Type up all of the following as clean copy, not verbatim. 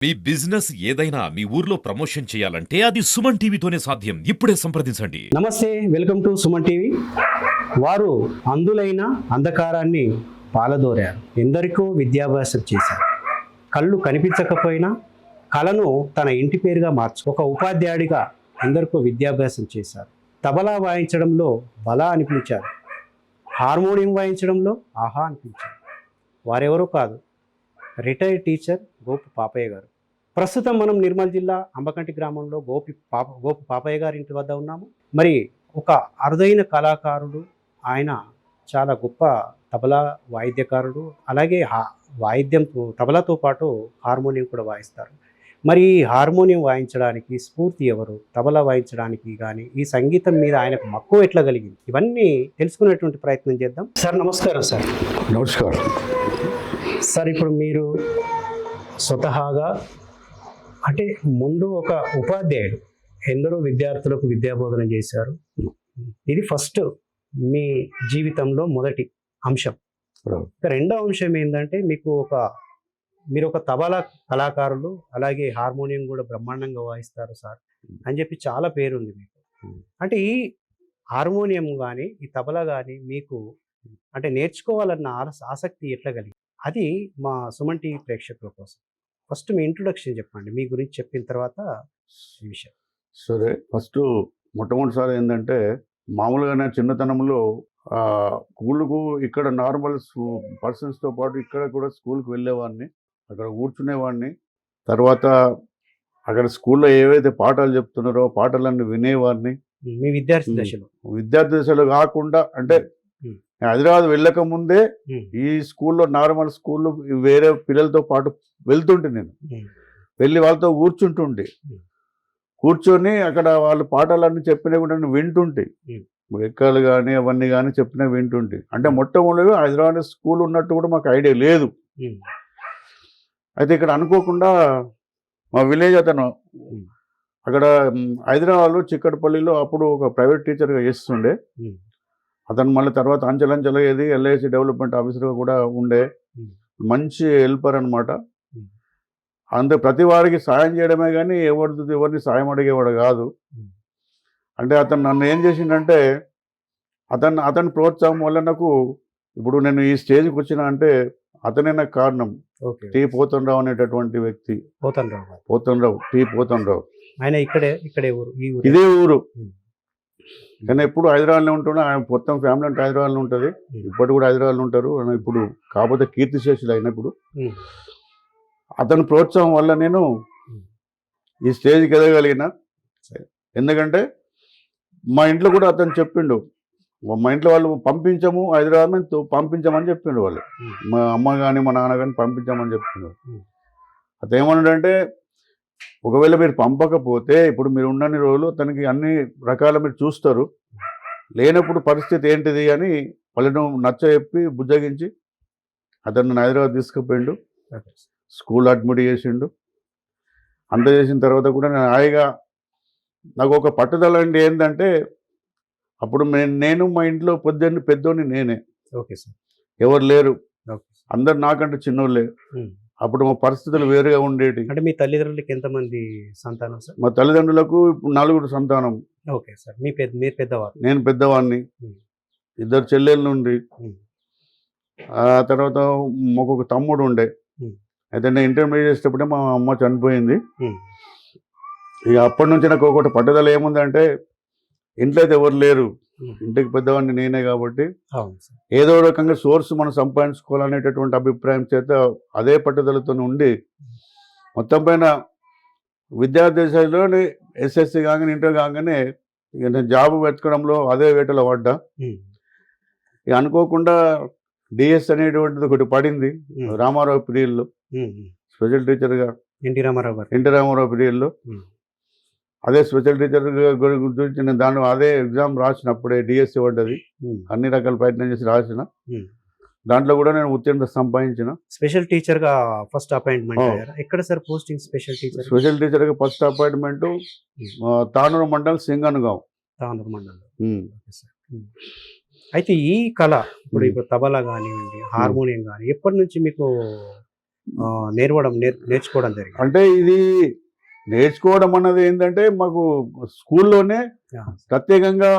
మీ business ఏదైనా మీ ఊర్లో promotion చేయాలంటే అది సుమన్ టీవీతోనే సాధ్యం. ఇప్పుడే సంప్రదించండి. నమస్తే, వెల్కమ్ టు సుమన్ టీవీ. వారు అందులైన అంధకారాన్ని పాలదోరారు, ఎందరికో విద్యాభ్యాసం చేశారు. కళ్ళు కనిపించకపోయినా కళను తన ఇంటి పేరుగా ఒక ఉపాధ్యాయుడిగా ఎందరికో విద్యాభ్యాసం చేశారు. తబలా వాయించడంలో బలా అనిపించారు, హార్మోనియం వాయించడంలో ఆహా అనిపించారు. వారెవరో కాదు, రిటైర్డ్ టీచర్ గోపు పాపయ్య గారు. ప్రస్తుతం మనం నిర్మల్ జిల్లా అంబకంటి గ్రామంలో గోపు పాపయ్య గారి ఇంటి వద్ద ఉన్నాము. మరి ఒక అరుదైన కళాకారుడు ఆయన, చాలా గొప్ప తబలా వాయిద్యకారుడు. అలాగే వాయిద్యంతో తబలాతో పాటు హార్మోనియం కూడా వాయిస్తారు. మరి ఈ హార్మోనియం వాయించడానికి స్ఫూర్తి ఎవరు, తబలా వాయించడానికి కానీ ఈ సంగీతం మీద ఆయనకు మక్కువ ఎట్లా కలిగింది, ఇవన్నీ తెలుసుకునేటువంటి ప్రయత్నం చేద్దాం. సార్ నమస్కారం. సార్ నమస్కారం. సార్, ఇప్పుడు మీరు స్వతహాగా అంటే ముందు ఒక ఉపాధ్యాయుడు, ఎందరో విద్యార్థులకు విద్యాబోధన చేశారు. ఇది ఫస్ట్ మీ జీవితంలో మొదటి అంశం. రెండో అంశం ఏంటంటే మీరు ఒక తబలా కళాకారులు, అలాగే హార్మోనియం కూడా బ్రహ్మాండంగా వాయిస్తారు సార్ అని చెప్పి చాలా పేరుంది మీకు. అంటే ఈ హార్మోనియం కానీ ఈ తబలా కానీ మీకు అంటే నేర్చుకోవాలన్న ఆసక్తి ఎట్లా కలిగింది? అది మా సుమన్ టీవీ ప్రేక్షకుల కోసం ఫస్ట్ మీ ఇంట్రొడక్షన్ చెప్పండి, మీ గురించి చెప్పిన తర్వాత ఈ విషయం. సరే, ఫస్ట్ మొట్టమొదటిసారి ఏంటంటే మామూలుగానే చిన్నతనంలో స్కూల్కు ఇక్కడ నార్మల్ పర్సన్స్తో పాటు ఇక్కడ కూడా స్కూల్కి వెళ్ళేవాడిని, అక్కడ కూర్చునేవాడిని. తర్వాత అక్కడ స్కూల్లో ఏవైతే పాఠాలు చెప్తున్నారో పాఠాలన్నీ వినేవాడిని. మీ విద్యార్థి దశలో కాకుండా అంటే హైదరాబాద్ వెళ్ళక ముందే ఈ స్కూల్లో నార్మల్ స్కూల్లో వేరే పిల్లలతో పాటు వెళ్తుంటే నేను వెళ్ళి వాళ్ళతో కూర్చొని అక్కడ వాళ్ళు పాఠాలన్నీ చెప్పినవి కూడా నేను వింటుంటే, ఎక్కలు కానీ అవన్నీ కానీ చెప్పినవి వింటుంటే. అంటే మొట్టమొదటి హైదరాబాద్ స్కూల్ ఉన్నట్టు కూడా మాకు ఐడియా లేదు. అయితే ఇక్కడ అనుకోకుండా మా విలేజ్ అతను అక్కడ హైదరాబాద్లో చిక్కడపల్లిలో అప్పుడు ఒక ప్రైవేట్ టీచర్గా చేస్తుండే. అతను మళ్ళీ తర్వాత అంచెలంచెలు ఏది ఎల్ఐసి డెవలప్మెంట్ ఆఫీసర్గా కూడా ఉండే, మంచి హెల్పర్ అనమాట. అంతే, ప్రతి వారికి సాయం చేయడమే కానీ ఎవరిని సాయం అడిగేవాడు కాదు. అంటే అతను నన్ను ఏం చేసిండంటే అతని ప్రోత్సాహం వల్ల నాకు ఇప్పుడు నేను ఈ స్టేజ్కి వచ్చిన అంటే అతనే నాకు కారణం. టీ పోతనరావు అనేటటువంటి వ్యక్తి. పోతనరావు ఆయన ఇదే ఊరు. కానీ ఎప్పుడు హైదరాబాద్లో ఉంటున్నా, ఆయన మొత్తం ఫ్యామిలీ అంటే హైదరాబాద్లో ఉంటుంది. ఇప్పటి కూడా హైదరాబాద్లో ఉంటారు. ఇప్పుడు కాకపోతే కీర్తిశేషులు అయినప్పుడు అతని ప్రోత్సాహం వల్ల నేను ఈ స్టేజ్కి ఎదగలిగిన. ఎందుకంటే మా ఇంట్లో కూడా అతను చెప్పిండు, మా ఇంట్లో వాళ్ళు హైదరాబాద్ పంపించమని చెప్పిండు. వాళ్ళు మా అమ్మ కానీ మా నాన్న కానీ పంపించమని చెప్పిండు. అతను ఏమన్నాడంటే, ఒకవేళ మీరు పంపకపోతే ఇప్పుడు మీరు ఉన్నన్ని రోజులు తనకి అన్ని రకాల మీరు చూస్తారు, లేనప్పుడు పరిస్థితి ఏంటిది అని వాళ్ళను నచ్చజెప్పి బుజ్జగించి అతను హైదరాబాద్ తీసుకుపోయిండు. స్కూల్ అడ్మిట్ చేసిండు. అంత చేసిన తర్వాత కూడా నేను హాయిగా, నాకు ఒక పట్టుదల అంటే ఏంటంటే అప్పుడు నేను మా ఇంట్లో పెద్దోని నేనే. Okay sir. ఎవరు లేరు, అందరు నాకంటే చిన్నోళ్ళే. అప్పుడు మా పరిస్థితులు వేరుగా ఉండేవి. అంటే మీ తల్లిదండ్రులకి ఎంతమంది సంతానం సార్? మా తల్లిదండ్రులకు 4 సంతానం. Okay sir. మీరు పెద్దవారు? నేను పెద్దవాడిని. 2 చెల్లెళ్ళు ఉండి, ఆ తర్వాత మాకు ఒక తమ్ముడు ఉండే. అయితే నేను ఇంటర్మీడియట్ చేసేటప్పుడే మా అమ్మ చనిపోయింది. ఇక అప్పటి నుంచి నాకు ఒకటి పట్టుదల ఏముందంటే, ఇంట్లో అయితే ఎవరు లేరు, ఇంటికి పెద్దవాడిని నేనే కాబట్టి ఏదో రకంగా సోర్స్ మనం సంపాదించుకోవాలనేటటువంటి అభిప్రాయం చేత అదే పట్టుదలతో ఉండి మొత్తం పైన విద్యార్థి దశలోనే ఎస్ఎస్సి కాగానే ఇంటర్ కాగానే ఇక నేను జాబ్ వెతకడంలో అదే వేటలో పడ్డా. ఇక అనుకోకుండా డిఎస్ అనేటువంటిది ఒకటి పడింది రామారావు పీరియడ్లో, స్పెషల్ టీచర్గా. ఎన్టీ రామారావు పీరియడ్లో అదే స్పెషల్ టీచర్ గురించి నేను అదే ఎగ్జామ్ రాసినప్పుడే డిఎస్సి పడ్డది. అన్ని రకాల ప్రయత్నం చేసి రాసిన దాంట్లో కూడా నేను ఉత్తీర్ణత సంపాదించిన. స్పెషల్ టీచర్గా ఫస్ట్ అపాయింట్మెంట్ ఎక్కడ సార్ పోస్టింగ్? స్పెషల్ టీచర్గా ఫస్ట్ అపాయింట్మెంట్ తానూరు మండలం సింగన్గావ్. అయితే ఈ కళ ఇప్పుడు తబలా కానివ్వండి, హార్మోనియం కానీ ఎప్పటి నుంచి మీకు నేర్చుకోవడం జరిగింది. అంటే ఇది నేర్చుకోవడం అన్నది ఏంటంటే మాకు స్కూల్లోనే ప్రత్యేకంగా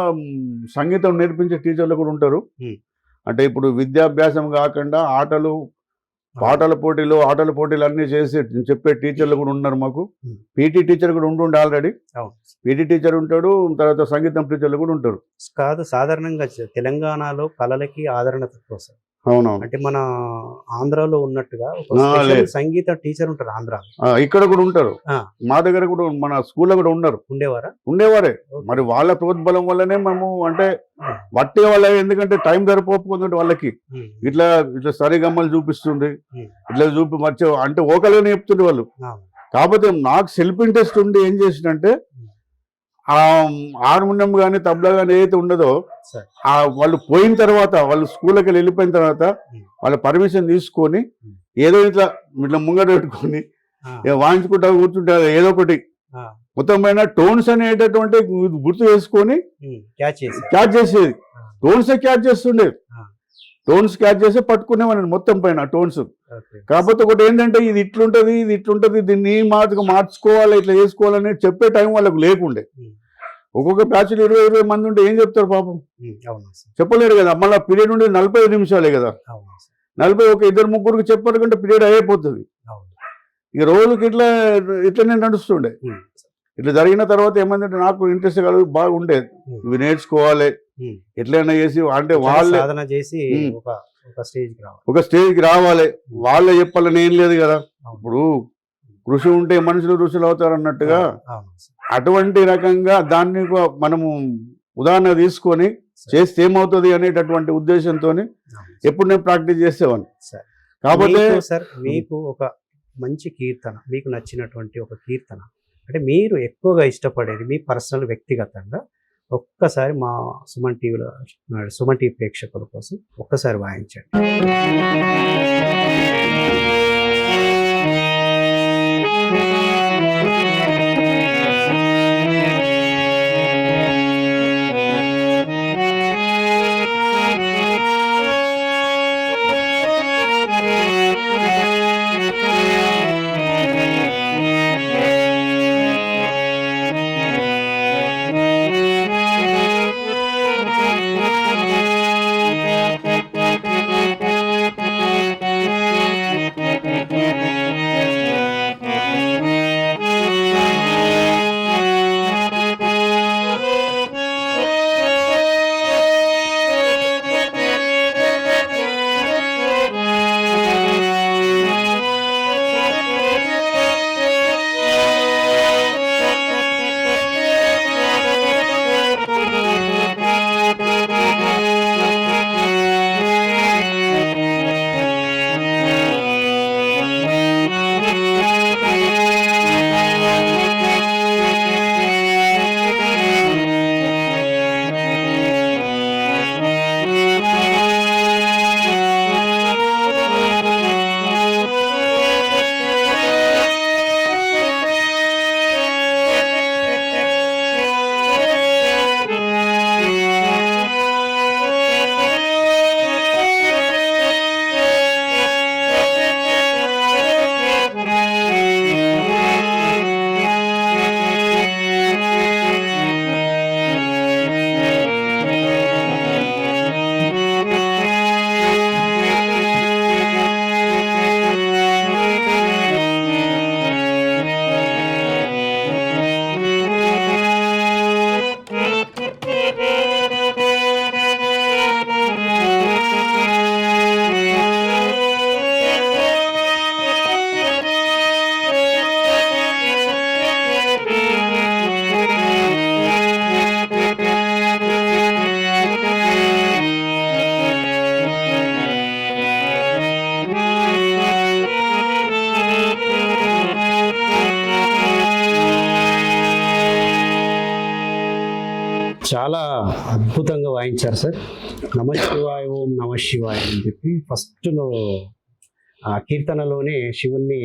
సంగీతం నేర్పించే టీచర్లు కూడా ఉంటారు. అంటే ఇప్పుడు విద్యాభ్యాసం కాకుండా ఆటలు ఆటల పోటీలు అన్నీ చేసి చెప్పే టీచర్లు కూడా ఉన్నారు మాకు. పీటీ టీచర్ కూడా ఉంటుండే ఆల్రెడీ. పీటీ టీచర్ ఉంటాడు, తర్వాత సంగీతం టీచర్లు కూడా ఉంటారు. కాదు, సాధారణంగా తెలంగాణలో కళలకి ఆదరణ తక్కువ సార్. అవునవును. అంటే మన ఆంధ్రాలో ఉన్నట్టుగా సంగీత టీచర్ ఉంటారు ఆంధ్రాలో, ఇక్కడ కూడా ఉంటారు. మా దగ్గర కూడా మన స్కూల్లో కూడా ఉండేవారే. మరి వాళ్ళ ప్రోద్బలం వల్లనే మేము అంటే వట్టే వాళ్ళ, ఎందుకంటే టైం సరిపోతుంది వాళ్ళకి. ఇట్లా సరిగమ్మలు చూపిస్తుంది, ఇట్లా మర్చి అంటే ఓకలుగానే చెప్తుండే వాళ్ళు. కాకపోతే నాకు సెల్ఫ్ ఇంట్రెస్ట్ ఉండి ఏం చేసిందంటే హార్మోనియం కానీ తబలా కానీ ఏదైతే ఉండదో వాళ్ళు పోయిన తర్వాత, వాళ్ళు స్కూల్కి వెళ్ళిపోయిన తర్వాత వాళ్ళ పర్మిషన్ తీసుకొని ఏదో ఇట్లా ముంగట పెట్టుకొని వాయించుకుంటా కూర్చుంటా ఏదో ఒకటి మొత్తం పైన టోన్స్ అనేటటువంటి గుర్తు వేసుకొని క్యాచ్ చేసేది. టోన్సే క్యాచ్ చేస్తుండేది. టోన్స్ క్యాచ్ చేసి పట్టుకునేవాడిని మొత్తం పైన టోన్స్. కాకపోతే ఒకటి ఏంటంటే ఇది ఇట్లుంటది దీన్ని మార్చుకోవాలి, ఇట్లా చేసుకోవాలని చెప్పే టైం వాళ్ళకు లేకుండే. ఒక్కొక్క బ్యాచ్లు 20 మంది ఉంటే ఏం చెప్తారు పాపం, చెప్పలేరు కదా. మళ్ళీ పీరియడ్ ఉండే 45 నిమిషాలే కదా. 40 ఒక 2-3 చెప్పారు కంటే పీరియడ్ అయిపోతుంది. ఇక రోజుకి ఇట్లనే నడుస్తుండే. ఇట్లా జరిగిన తర్వాత ఏమందంటే నాకు ఇంట్రెస్ట్ బాగుండేది, ఇవి నేర్చుకోవాలి ఎట్లయినా చేసి, అంటే వాళ్ళే ఒక స్టేజ్కి రావాలి, వాళ్ళే చెప్పాలని ఏం లేదు కదా. ఇప్పుడు కృషి ఉంటే మనుషులు ఋషులు అవుతారు అన్నట్టుగా అటువంటి రకంగా దాన్ని మనము ఉదాహరణ తీసుకొని చేస్తే ఏమవుతుంది అనేటటువంటి ఉద్దేశంతో ఎప్పుడు నేను ప్రాక్టీస్ చేసేవాడిని. కాకపోతే సార్ మీకు ఒక మంచి కీర్తన, మీకు నచ్చినటువంటి ఒక కీర్తన, అంటే మీరు ఎక్కువగా ఇష్టపడేది మీ పర్సనల్ వ్యక్తిగతంగా ఒక్కసారి మా సుమన్ టీవీ ప్రేక్షకుల కోసం ఒక్కసారి వాయించండి. చాలా అద్భుతంగా వాయించారు సార్. నమ శివాయ, ఓం నమ శివాయ అని చెప్పి ఫస్ట్లో ఆ కీర్తనలోనే శివుణ్ణి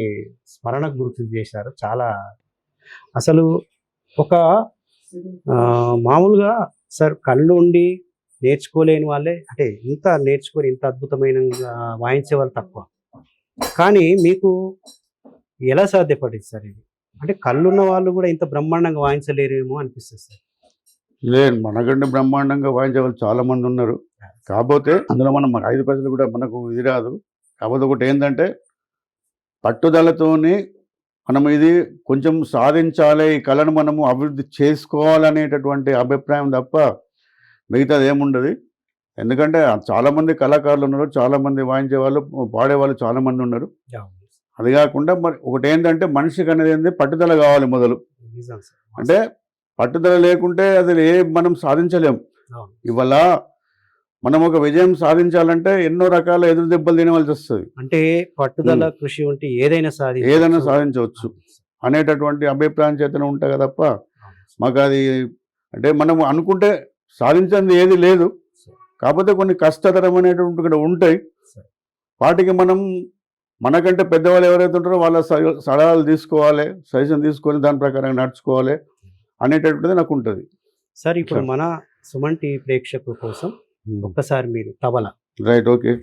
స్మరణకు గుర్తు చేశారు. చాలా అసలు ఒక మామూలుగా సార్ కళ్ళు ఉండి నేర్చుకోలేని వాళ్ళే, అంటే ఇంత నేర్చుకొని ఇంత అద్భుతమైన వాయించే వాళ్ళు తక్కువ. కానీ మీకు ఎలా సాధ్యపడింది సార్ ఇది? అంటే కళ్ళున్న వాళ్ళు కూడా ఇంత బ్రహ్మాండంగా వాయించలేరేమో అనిపిస్తుంది సార్. లేదు, మనకంటే బ్రహ్మాండంగా వాయించే వాళ్ళు చాలా మంది ఉన్నారు. కాకపోతే అందులో మనం 5 పైసలు కూడా మనకు ఇది రాదు. కాకపోతే ఒకటి ఏంటంటే పట్టుదలతోని మనం ఇది కొంచెం సాధించాలి, ఈ కళను మనము అభివృద్ధి చేసుకోవాలనేటటువంటి అభిప్రాయం తప్ప మిగతాది ఏముండదు. ఎందుకంటే చాలామంది కళాకారులు ఉన్నారు, చాలామంది వాయించేవాళ్ళు, పాడేవాళ్ళు చాలామంది ఉన్నారు. అది కాకుండా మరి ఒకటి ఏంటంటే మనిషికి అనేది ఏంది, పట్టుదల కావాలి మొదలు. నిజం సార్. అంటే పట్టుదల లేకుంటే అది మనం సాధించలేం. అవును. ఇవాళ మనం ఒక విజయం సాధించాలంటే ఎన్నో రకాల ఎదురు దెబ్బలు తినవలసి వస్తుంది. అంటే పట్టుదల కృషి ఉంటే ఏదైనా సాధించవచ్చు అనేటటువంటి అభిప్రాయం చేతనే ఉంటాయి తప్ప మాకు అది అంటే మనం అనుకుంటే సాధించింది ఏది లేదు. కాకపోతే కొన్ని కష్టతరమైనటువంటి కూడా ఉంటాయి. వాటికి మనం మనకంటే పెద్దవాళ్ళు ఎవరైతే ఉంటారో వాళ్ళ సలహాలు తీసుకోవాలి, సజెషన్ తీసుకొని దాని ప్రకారంగా నడుచుకోవాలి అనేటటువంటిది నాకు ఉంటుంది. సార్ ఇప్పుడు మన సుమన్ టీవీ ప్రేక్షకుల కోసం ఒక్కసారి మీరు తబలా. Right, okay.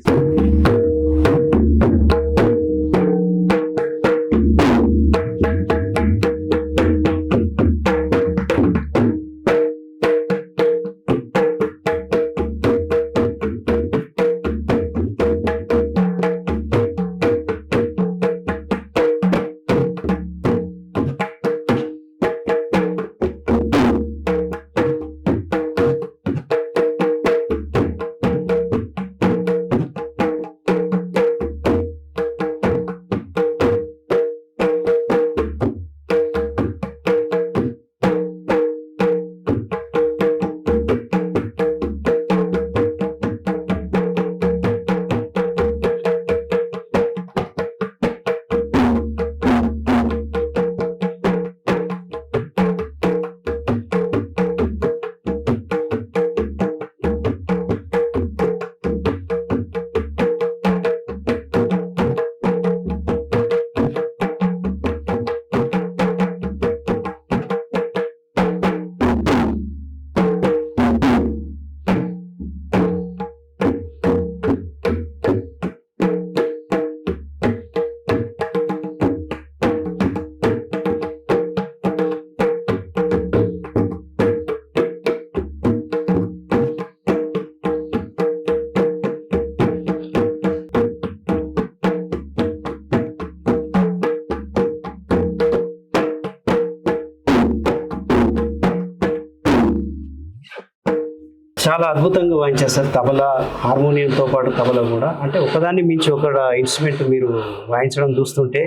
చాలా అద్భుతంగా వాయించారు సార్. తబలా, హార్మోనియంతో పాటు తబలా కూడా, అంటే ఒకదాన్ని మించి ఒక ఇన్స్ట్రుమెంట్ మీరు వాయించడం చూస్తుంటే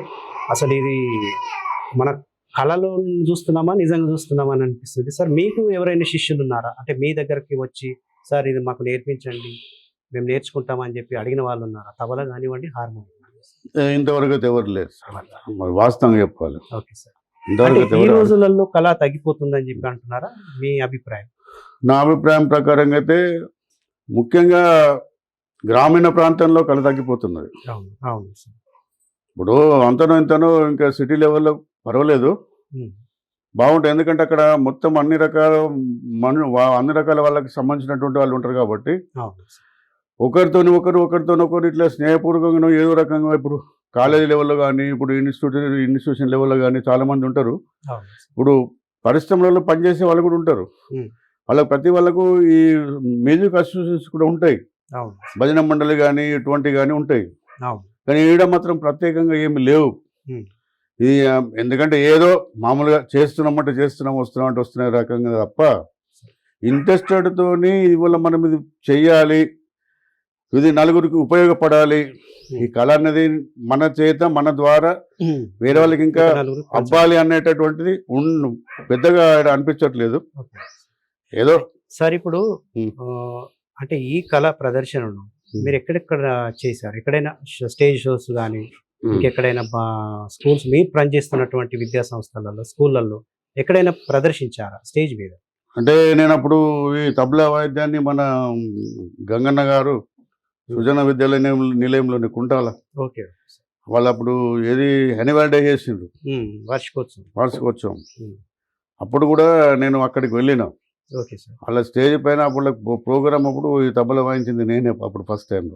అసలు ఇది మన కళలో చూస్తున్నామా నిజంగా చూస్తున్నామా అని అనిపిస్తుంది సార్. మీకు ఎవరైనా శిష్యులు ఉన్నారా? అంటే మీ దగ్గరికి వచ్చి సార్ ఇది మాకు నేర్పించండి, మేము నేర్చుకుంటామని చెప్పి అడిగిన వాళ్ళు ఉన్నారా? తబలా కానివ్వండి, హార్మోనియం ఇంతవరకు అయితే ఎవరు లేదు, మరి వాస్తవంగా చెప్పాలి. Okay sir. అంటే ఈ రోజులలో కళ తగ్గిపోతుందని చెప్పి అంటున్నారా? మీ అభిప్రాయం? నా అభిప్రాయం ప్రకారంగా అయితే ముఖ్యంగా గ్రామీణ ప్రాంతంలో కళ తగ్గిపోతున్నది. అవును, అవును సార్. ఇప్పుడు అంతనో ఇంతనో ఇంకా సిటీ లెవెల్లో పర్వాలేదు, బాగుంటుంది. ఎందుకంటే అక్కడ మొత్తం అన్ని రకాల వాళ్ళకి సంబంధించినటువంటి వాళ్ళు ఉంటారు కాబట్టి ఒకరితోనొకరు ఇట్లా స్నేహపూర్వకంగా ఏదో రకంగా ఇప్పుడు కాలేజీ లెవెల్లో కానీ, ఇప్పుడు ఇన్స్టిట్యూషన్ లెవెల్లో కానీ చాలామంది ఉంటారు. ఇప్పుడు పరిశ్రమలలో పనిచేసే వాళ్ళు కూడా ఉంటారు. వాళ్ళకి ప్రతి వాళ్ళకు ఈ మ్యూజిక్ అసోసియేషన్స్ కూడా ఉంటాయి, భజన మండలి కానీ ఇటువంటి కానీ ఉంటాయి. కానీ ఈడ మాత్రం ప్రత్యేకంగా ఏమి లేవు. ఇది ఎందుకంటే ఏదో మామూలుగా వస్తున్న రకంగా తప్ప ఇంట్రెస్టెడ్తోని ఇవాళ మనం ఇది చెయ్యాలి, ఇది నలుగురికి ఉపయోగపడాలి, ఈ కళ అనేది మన చేత మన ద్వారా వేరే వాళ్ళకి ఇంకా అవ్వాలి అనేటటువంటిది పెద్దగా అనిపించట్లేదు. ఏదో సార్ ఇప్పుడు అంటే ఈ కళ ప్రదర్శనను మీరు ఎక్కడెక్కడ చేశారు? ఎక్కడైనా స్టేజ్ షోస్ కానీ, ఇంకెక్కడైనా స్కూల్స్ మీరు పనిచేస్తున్నటువంటి విద్యా సంస్థలలో, స్కూళ్ళల్లో ఎక్కడైనా ప్రదర్శించారా స్టేజ్ మీద? అంటే నేను అప్పుడు ఈ తబలా వాయిద్యాన్ని మన గంగన్న గారు సృజన విద్యాలయ నిలయంలోని కుంటాల, ఓకే, వాళ్ళు అప్పుడు ఏది యాన్యువల్ డే చేసిండ్రు, వార్షికోత్సవం. అప్పుడు కూడా నేను అక్కడికి వెళ్ళినా. Okay sir. వాళ్ళ స్టేజ్ పైన అప్పుడు ప్రోగ్రామ్ అప్పుడు ఈ తబలా వాయించింది నేనే అప్పుడు ఫస్ట్ టైంలో.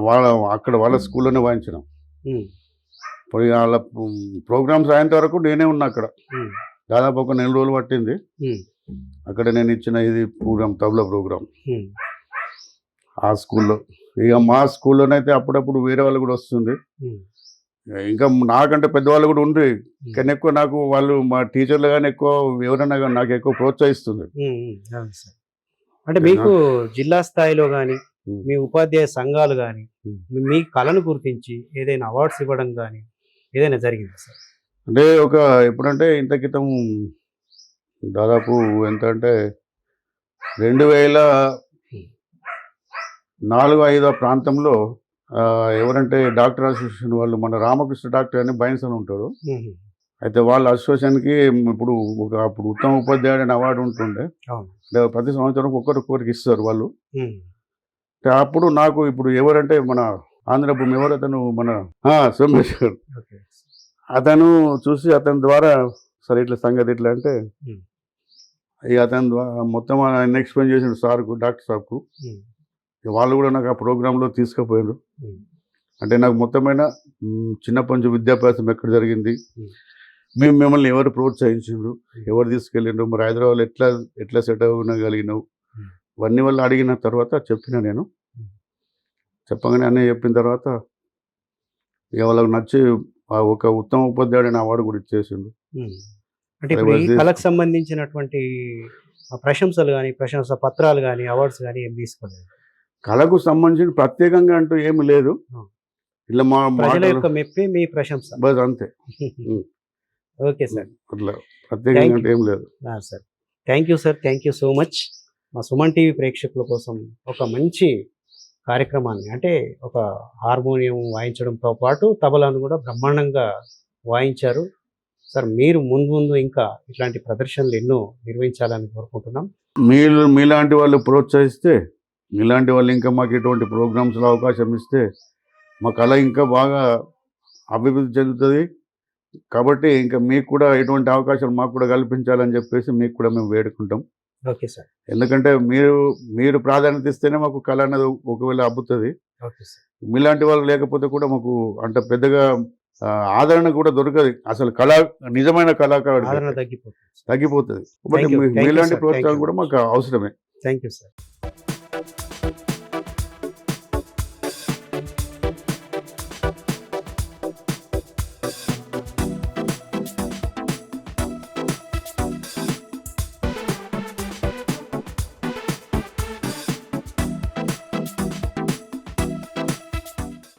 వాళ్ళ అక్కడ వాళ్ళ స్కూల్లోనే వాయించినాం. ఉమ్, ఇప్పుడు ఇక వాళ్ళ ప్రోగ్రామ్స్ అయ్యేంత వరకు నేనే ఉన్నా అక్కడ. ఉమ్, దాదాపు ఒక 4 రోజులు పట్టింది. ఉమ్, అక్కడ నేను ఇచ్చిన ఇది ప్రోగ్రామ్ తబలా ప్రోగ్రామ్ ఉమ్, ఆ స్కూల్లో. ఇక మా స్కూల్లోనైతే అప్పుడప్పుడు వేరే వాళ్ళు కూడా వస్తుంది. ఉమ్, ఇంకా నాకంటే పెద్దవాళ్ళు కూడా ఉండ్రి, కానీ ఎక్కువ నాకు వాళ్ళు మా టీచర్లు కానీ ఎక్కువ ఎవరైనా కానీ నాకు ఎక్కువ ప్రోత్సహిస్తుంది. ఉమ్, ఉమ్, అవును సార్. అంటే మీకు జిల్లా స్థాయిలో కానీ ఉమ్. మీ ఉపాధ్యాయ సంఘాలు కానీ ఉమ్. మీ కళను గుర్తించి ఏదైనా అవార్డ్స్ ఇవ్వడం కానీ ఏదైనా జరిగింది సార్? అంటే ఎప్పుడంటే ఇంత క్రితం దాదాపు ఎంత అంటే 2004-05 ప్రాంతంలో ఎవరంటే డాక్టర్ అసోసియేషన్ వాళ్ళు, మన రామకృష్ణ డాక్టర్ అని బైన్సన్ ఉంటాడు. ఉమ్, అయితే వాళ్ళ అసోసియేషన్కి ఇప్పుడు అప్పుడు ఉత్తమ ఉపాధ్యాయుడు అనే అవార్డు ఉంటుండే. అవును. అంటే ప్రతి సంవత్సరం ఒక్కొక్కరికి ఇస్తారు వాళ్ళు. ఉమ్, అంటే అప్పుడు నాకు ఇప్పుడు ఎవరంటే మన ఆంధ్రభూమి ఎవరతను మన సోమేశ్వర్, ఓకే. అతను చూసి అతని ద్వారా సరే ఇట్లా సంగతి ఇట్లా అంటే ఉమ్, ఇక అతని ద్వారా మొత్తం ఆయన ఎక్స్ప్లెయిన్ చేసిండు సార్కు, డాక్టర్ సాబ్కు. ఉమ్, వాళ్ళు కూడా నాకు ఆ ప్రోగ్రాంలో తీసుకుపోయారు. ఉమ్, అంటే నాకు మొత్తమైన చిన్నప్పటి నుంచి విద్యాభ్యాసం ఎక్కడ జరిగింది, ఉమ్, మిమ్మల్ని ఎవరు ప్రోత్సహించారు, ఎవరు తీసుకెళ్ళిండ్రు, మరి హైదరాబాద్లో ఎట్లా సెట్ అవ్వగలిగినావు, ఇవన్నీ వాళ్ళు అడిగిన తర్వాత చెప్పిన నేను. చెప్పగానే అన్నీ చెప్పిన తర్వాత ఇక వాళ్ళకి నచ్చి ఒక ఉత్తమ ఉపాధ్యాయుడు అనే అవార్డు కూడా ఇచ్చేసిండు. ఉమ్. అంటే ఇప్పుడు ఈ కళకు సంబంధించినటువంటి ప్రశంసలు కానీ, ప్రశంస పత్రాలు కానీ, అవార్డ్స్ కానీ ఏం తీసుకోలేదు? కళకు సంబంధించిన ప్రత్యేకంగా అంటూ ఏమి లేదు. ఇట్లా మా ప్రజల మాటలు యొక్క మెప్పే మీ ప్రశంస. బస్ అంతే. Okay sir. అట్లా ప్రత్యేకంగా అంటే ఏం లేదు. Sir, thank you sir, thank you so much. మా సుమన్ టీవీ ప్రేక్షకుల కోసం ఒక మంచి కార్యక్రమాన్ని, అంటే ఒక హార్మోనియం వాయించడంతో పాటు తబలాను కూడా బ్రహ్మాండంగా వాయించారు సార్. మీరు ముందు ఇంకా ఇట్లాంటి ప్రదర్శనలు ఎన్నో నిర్వహించాలని కోరుకుంటున్నాం. మీలాంటి వాళ్ళు ప్రోత్సహిస్తే, మీలాంటి వాళ్ళు ఇంకా మాకు ఇటువంటి ప్రోగ్రామ్స్లో అవకాశం ఇస్తే మా కళ ఇంకా బాగా అభివృద్ధి చెందుతుంది. కాబట్టి ఇంకా మీకు కూడా ఎటువంటి అవకాశాలు మాకు కూడా కల్పించాలని చెప్పేసి మీకు కూడా మేము వేడుకుంటాం. Okay sir. ఎందుకంటే మీరు ప్రాధాన్యత ఇస్తేనే మాకు కళ అనేది ఒకవేళ అబ్బుతుంది. Okay sir. మీలాంటి వాళ్ళు లేకపోతే కూడా మాకు అంత పెద్దగా ఆదరణ కూడా దొరకదు. అసలు నిజమైన కళాకారుడు ఆదరణ తగ్గిపోతుంది. తగ్గిపోతుంది. కాబట్టి Thank you, మీలాంటి sir. ప్రోత్సాహం Thank you. కూడా మాకు అవసరమే. Thank you sir.